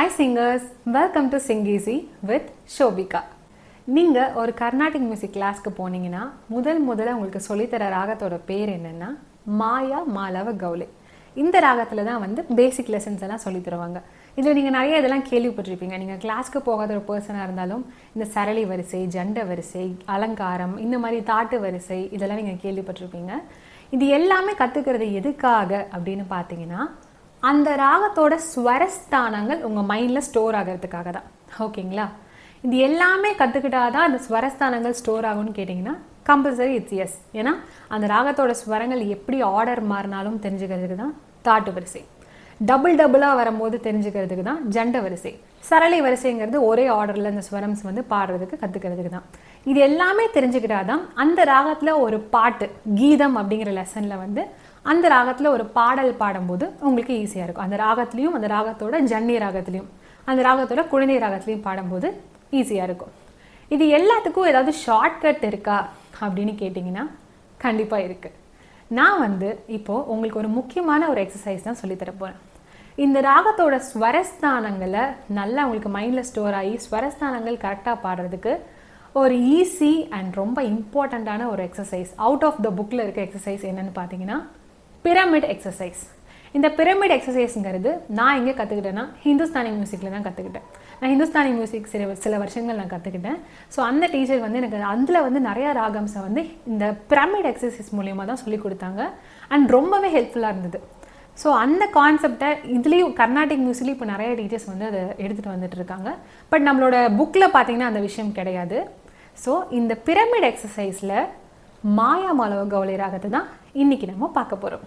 Hi singers, welcome to Sing Easy with Shobika. நீங்கள் ஒரு Carnatic music கிளாஸ்க்கு போனீங்கன்னா முதல்ல உங்களுக்கு சொல்லித்தர ராகத்தோட பேர் என்னென்னா மாயாமாலவகௌளை. இந்த ராகத்தில் தான் பேசிக் லெசன்ஸ் எல்லாம் சொல்லி தருவாங்க. இதில் நீங்கள் நிறைய இதெல்லாம் கேள்விப்பட்டிருப்பீங்க. நீங்கள் கிளாஸ்க்கு போகாத ஒரு பர்சனாக இருந்தாலும் இந்த சரளி வரிசை, ஜண்ட வரிசை, அலங்காரம், இந்த மாதிரி தாட்டு வரிசை இதெல்லாம் நீங்கள் கேள்விப்பட்டிருப்பீங்க. இது எல்லாமே கற்றுக்கிறது எதுக்காக அப்படின்னு பார்த்தீங்கன்னா, அந்த ராகத்தோட ஸ்வரஸ்தானங்கள் உங்கள் மைண்டில் ஸ்டோர் ஆகிறதுக்காக தான். ஓகேங்களா? இது எல்லாமே கற்றுக்கிட்டாதான் அந்த ஸ்வரஸ்தானங்கள் ஸ்டோர் ஆகும்னு கேட்டிங்கன்னா கம்பல்சரி இட்ஸ் எஸ். ஏன்னா அந்த ராகத்தோட ஸ்வரங்கள் எப்படி ஆர்டர் மாறினாலும் தெரிஞ்சுக்கிறதுக்கு தான் தாட்டு வரிசை. டபுளாக வரும்போது தெரிஞ்சுக்கிறதுக்கு தான் ஜண்ட வரிசை. சரளி வரிசைங்கிறது ஒரே ஆர்டரில் அந்த ஸ்வரம்ஸ் பாடுறதுக்கு கற்றுக்கிறதுக்கு தான். இது எல்லாமே தெரிஞ்சுக்கிட்டாதான் அந்த ராகத்தில் ஒரு பாட்டு, கீதம் அப்படிங்கிற லெசனில் அந்த ராகத்தில் ஒரு பாடல் பாடும்போது உங்களுக்கு ஈஸியாக இருக்கும். அந்த ராகத்துலேயும், அந்த ராகத்தோட ஜன்னி ராகத்துலேயும், அந்த ராகத்தோட குழந்தை ராகத்துலேயும் பாடும்போது ஈஸியாக இருக்கும். இது எல்லாத்துக்கும் ஏதாவது ஷார்ட்கட் இருக்கா அப்படின்னு கேட்டிங்கன்னா கண்டிப்பாக இருக்குது. நான் இப்போது உங்களுக்கு ஒரு முக்கியமான ஒரு எக்ஸசைஸ் தான் சொல்லித்தர போகிறேன். இந்த ராகத்தோட ஸ்வரஸ்தானங்களை நல்லா உங்களுக்கு மைண்டில் ஸ்டோர் ஆகி ஸ்வரஸ்தானங்கள் கரெக்டாக பாடுறதுக்கு ஒரு ஈஸி அண்ட் ரொம்ப இம்பார்ட்டண்ட்டான ஒரு எக்ஸசைஸ், அவுட் ஆஃப் த புக்கில் இருக்க எக்ஸசைஸ் என்னென்னு பார்த்தீங்கன்னா பிரமிட் எக்ஸசைஸ். இந்த பிரமிட் எக்ஸசைஸுங்கிறது நான் எங்கே கற்றுக்கிட்டேன்னா ஹிந்துஸ்தானி மியூசிக்கில் தான் கற்றுக்கிட்டேன். நான் ஹிந்துஸ்தானி மியூசிக் சில வருஷங்கள் நான் கற்றுக்கிட்டேன். ஸோ அந்த டீச்சர் எனக்கு அதில் நிறையா ராகம்ஸை இந்த பிரமிட் எக்ஸசைஸ் மூலியமாக தான் சொல்லி கொடுத்தாங்க. அண்ட் ரொம்பவே ஹெல்ப்ஃபுல்லாக இருந்தது. ஸோ அந்த கான்செப்டை இதுலேயும் கர்நாடிக் மியூசிக்லேயும் இப்போ நிறைய டீச்சர்ஸ் அதை எடுத்துகிட்டு வந்துட்டு இருக்காங்க. பட் நம்மளோட புக்கில் பார்த்தீங்கன்னா அந்த விஷயம் கிடையாது. ஸோ இந்த பிரமிட் எக்ஸசைஸில் மாயாமாலவகௌளை ராகத்தை தான் இன்றைக்கி நம்ம பார்க்க போகிறோம்.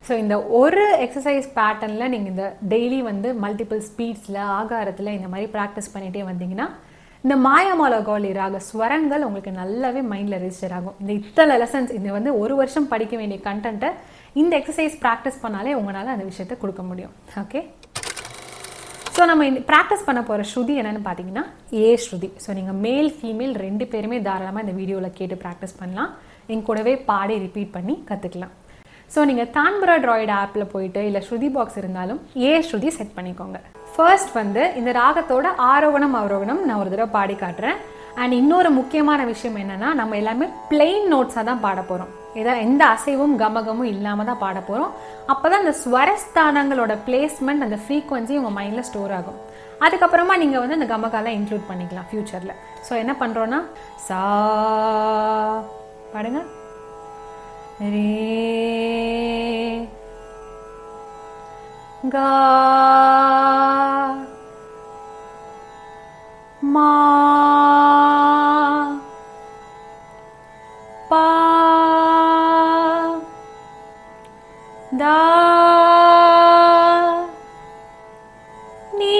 ஸோ இந்த ஒரு எக்ஸசைஸ் பேட்டர்னில் நீங்கள் இந்த டெய்லி மல்டிபிள் ஸ்பீட்ஸில், ஆகாரத்தில் இந்த மாதிரி ப்ராக்டிஸ் பண்ணிகிட்டே வந்தீங்கன்னா இந்த மாயாமாலவகௌளை ராக ஸ்வரங்கள் உங்களுக்கு நல்லாவே மைண்டில் ரெஜிஸ்டர் ஆகும். இந்த இத்தனை லெசன்ஸ், இந்த ஒரு வருஷம் படிக்க வேண்டிய கண்டென்ட்டை இந்த எக்ஸசைஸ் ப்ராக்டிஸ் பண்ணாலே உங்களால் அந்த விஷயத்தை கொடுக்க முடியும். ஓகே, ஸோ நம்ம ப்ராக்டிஸ் பண்ண போகிற ஸ்ருதி என்னென்னு பார்த்தீங்கன்னா ஏ ஸ்ருதி. ஸோ நீங்கள் மேல் ஃபீமேல் 2 பேருமே தாராளமாக இந்த வீடியோவில் கேட்டு ப்ராக்டிஸ் பண்ணலாம். எங்க கூடவே பாடி ரிப்பீட் பண்ணி கற்றுக்கலாம். ஸோ நீங்கள் தான்புரா ட்ராய்டு ஆப்பில் போயிட்டு இல்லை ஸ்ருதி பாக்ஸ் இருந்தாலும் ஏ ஸ்ருதி செட் பண்ணிக்கோங்க. ஃபர்ஸ்ட் இந்த ராகத்தோட ஆரோகணம் அவரோகணம் நான் ஒரு தடவை பாடி காட்டுறேன். அண்ட் இன்னொரு முக்கியமான விஷயம் என்னென்னா, நம்ம எல்லாமே பிளெயின் நோட்ஸாக தான் பாட போகிறோம். எந்த அசைவும் கமகமும் இல்லாமல் தான் பாட போகிறோம். அப்போ தான் அந்த ஸ்வரஸ்தானங்களோட பிளேஸ்மெண்ட், அந்த ஃப்ரீக்வன்சி உங்கள் மைண்டில் ஸ்டோர் ஆகும். அதுக்கப்புறமா நீங்கள் அந்த கமகாலாம் இன்க்ளூட் பண்ணிக்கலாம் ஃப்யூச்சரில். ஸோ என்ன பண்ணுறோன்னா, சா பாடுங்க, ரே கா மா பா தா நீ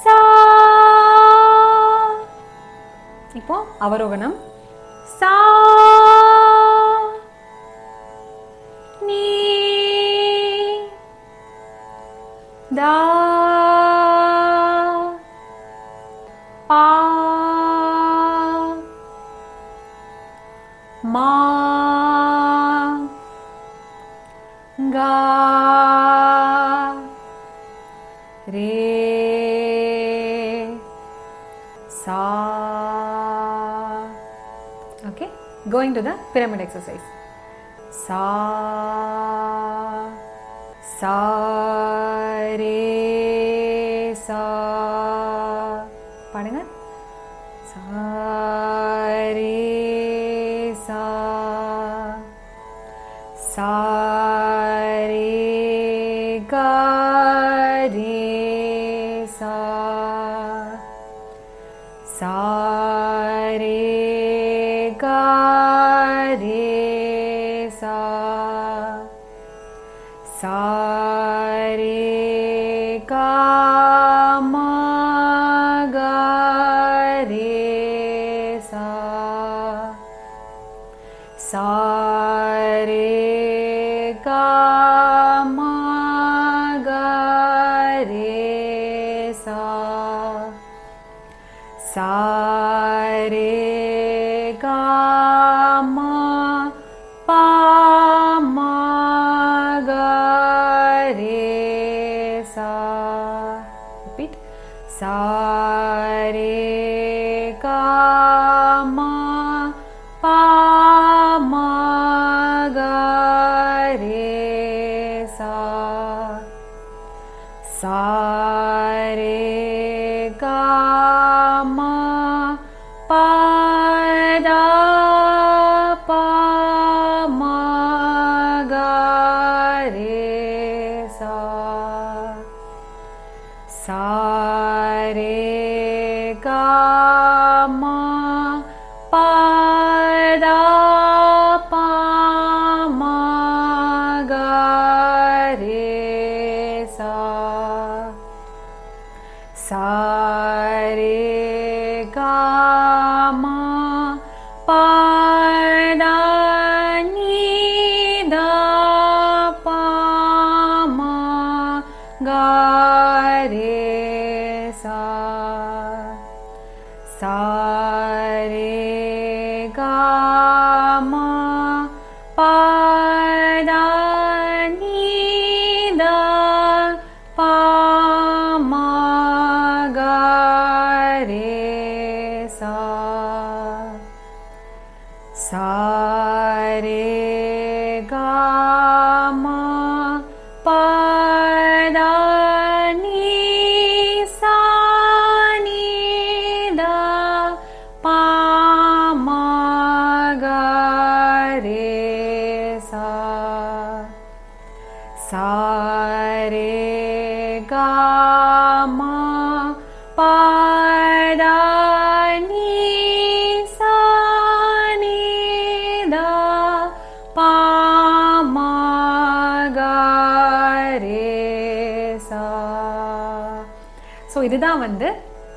சா. இப்போ அவரோகணம் சா நீ தா பா மா கா ரே சா. Okay, going to the pyramid exercise. Sa sa re sa. பாடுங்க. Sa re sa sa re ga re sa sa re ga re sa sa re ga ma ga re sa sa re ga ma ga re sa sa re ga ma pa ma ga re ma pa ma ga re sa sa re ga ma pa da pa ma ga re sa sa re ga ma pa da pa ma ga re sa sa re ga ma pa da ni da pa ma ga re sa sa re ga ma pa da ni da pa ma ga re sa sa re ga ma pa da ni sa ni da pa ma ga re sa sa re ga ma pa da ni sa ni da pa ma ga re sa. So இதுதான் வந்து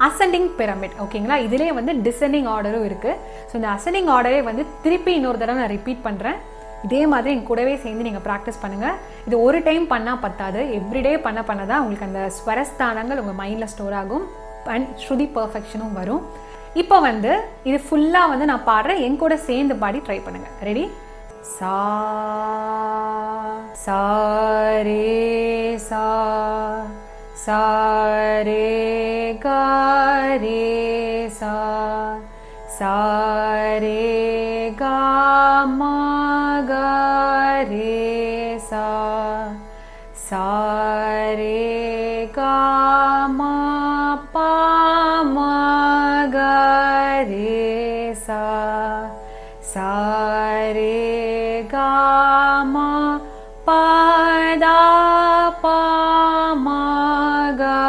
ascending pyramid. ஓகேங்களா, இதிலே வந்து descending ஆர்டரும் இருக்குது. So இந்த ascending ஆர்டரே வந்து திருப்பி இன்னொரு தடவை நான் ரிப்பீட் பண்ணுறேன். இதே மாதிரி என் கூடவே சேர்ந்து நீங்கள் ப்ராக்டிஸ் பண்ணுங்கள். இது ஒரு டைம் பண்ணால் பத்தாது, எவ்ரிடே பண்ண தான் உங்களுக்கு அந்த ஸ்வரஸ்தானங்கள் உங்கள் மைண்டில் ஸ்டோர் ஆகும் அண்ட் ஸ்ருதி பர்ஃபெக்ஷனும் வரும். இப்போ வந்து இது ஃபுல்லாக வந்து நான் பாடுறேன், என் கூட சேர்ந்து பாடி ட்ரை பண்ணுங்கள். ரெடி? சா சா ரே சா sa re ga re sa sa re ga ma ga re sa sa re ga ma pa ma ga re sa sa re ga ma pa da pa ma ga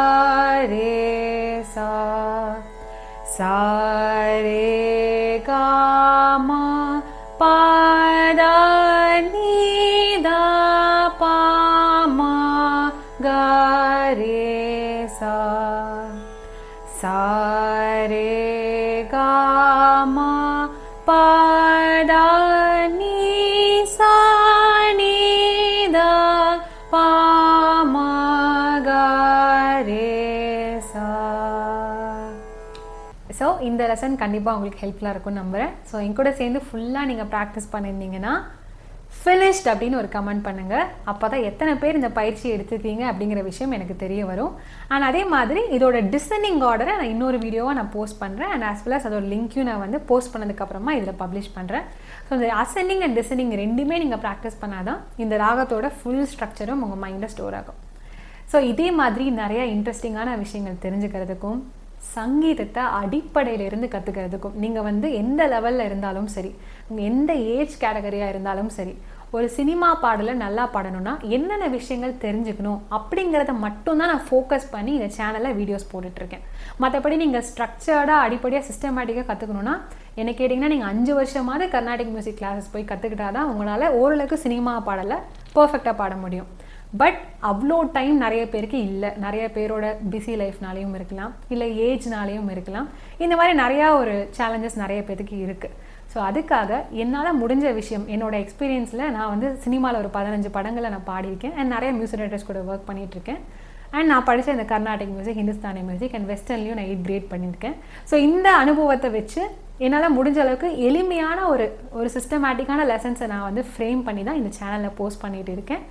re sa sa re ga ma pa da ni da pa ma ga re sa sa re ga ma pa da ni sa ni da pa ma ga re sa. So இந்த lesson கண்டிப்பாக உங்களுக்கு ஹெல்ப்ஃபுல்லாக இருக்கும்னு நம்புகிறேன். So என் கூட சேர்ந்து ஃபுல்லாக நீங்கள் ப்ராக்டிஸ் பண்ணியிருந்தீங்கன்னா ஃபினிஷ்ட் அப்படின்னு ஒரு கமெண்ட் பண்ணுங்கள். அப்போ தான் எத்தனை பேர் இந்த பயிற்சி எடுத்துருக்கீங்க அப்படிங்கிற விஷயம் எனக்கு தெரிய வரும். அண்ட் அதே மாதிரி இதோட டிசெண்டிங் ஆர்டரை நான் இன்னொரு வீடியோவாக நான் போஸ்ட் பண்ணுறேன். அண்ட் ஆஸ் வெல் அஸ் அதோட லிங்க்கையும் நான் வந்து போஸ்ட் பண்ணதுக்கப்புறமா இதில் பப்ளிஷ் பண்ணுறேன். ஸோ இந்த அசெண்டிங் அண்ட் டிசெண்டிங் ரெண்டுமே நீங்கள் ப்ராக்டிஸ் பண்ணாதான் இந்த ராகத்தோட ஃபுல் ஸ்ட்ரக்சரும் உங்கள் மைண்டில் ஸ்டோர் ஆகும். ஸோ இதே மாதிரி நிறையா இன்ட்ரெஸ்டிங்கான விஷயங்கள் தெரிஞ்சுக்கிறதுக்கும் சங்கீதத்தை அடிப்படையிலிருந்து கற்றுக்கிறதுக்கும் நீங்கள் வந்து எந்த லெவலில் இருந்தாலும் சரி, நீங்கள் எந்த ஏஜ் கேட்டகரியாக இருந்தாலும் சரி, ஒரு சினிமா பாடலை நல்லா பாடணும்னா என்னென்ன விஷயங்கள் தெரிஞ்சுக்கணும் அப்படிங்கிறத மட்டும்தான் நான் ஃபோக்கஸ் பண்ணி இந்த சேனலில் வீடியோஸ் போட்டுட்ருக்கேன். மற்றபடி நீங்கள் ஸ்ட்ரக்சர்டாக அடிப்படையாக சிஸ்டமேட்டிக்காக கற்றுக்கணுன்னா என்ன கேட்டிங்கன்னா நீங்கள் 5 வருஷமாவது கர்நாடிக் மியூசிக் கிளாஸஸ் போய் கற்றுக்கிட்டா தான் உங்களால் ஓரளவுக்கு சினிமா பாடலை பர்ஃபெக்டாக பாட முடியும். பட் அவ்வளோ டைம் நிறைய பேருக்கு இல்லை. நிறைய பேரோட பிஸி லைஃப்னாலேயும் இருக்கலாம், இல்லை ஏஜ்னாலேயும் இருக்கலாம். இந்த மாதிரி நிறையா ஒரு சேலஞ்சஸ் நிறைய பேருக்கு இருக்குது. ஸோ அதுக்காக என்னால் முடிஞ்ச விஷயம் என்னோடய எக்ஸ்பீரியன்ஸில் நான் வந்து சினிமாவில் ஒரு 15 படங்களை நான் பாடியிருக்கேன் அண்ட் நிறைய மியூசிக் டைரக்டர்ஸ் கூட ஒர்க் பண்ணிகிட்ருக்கேன். அண்ட் நான் படித்த இந்த Carnatic music, Hindustani music and வெஸ்டர்ன்லையும் நான் 8 கிரேட் பண்ணியிருக்கேன். ஸோ இந்த அனுபவத்தை வச்சு என்னால் முடிஞ்ச அளவுக்கு எளிமையான ஒரு சிஸ்டமேட்டிக்கான லெசன்ஸை நான் வந்து ஃப்ரேம் பண்ணி தான் இந்த சேனலில் போஸ்ட் பண்ணிகிட்டு இருக்கேன்.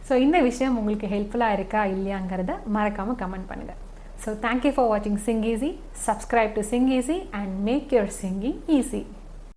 ஸோ இந்த விஷயம் உங்களுக்கு ஹெல்ப்ஃபுல்லாக இருக்கா இல்லையாங்கிறத மறக்காமல் கமெண்ட் பண்ணுங்கள். So thank you for watching Sing Easy. Subscribe to Sing Easy and make your singing easy.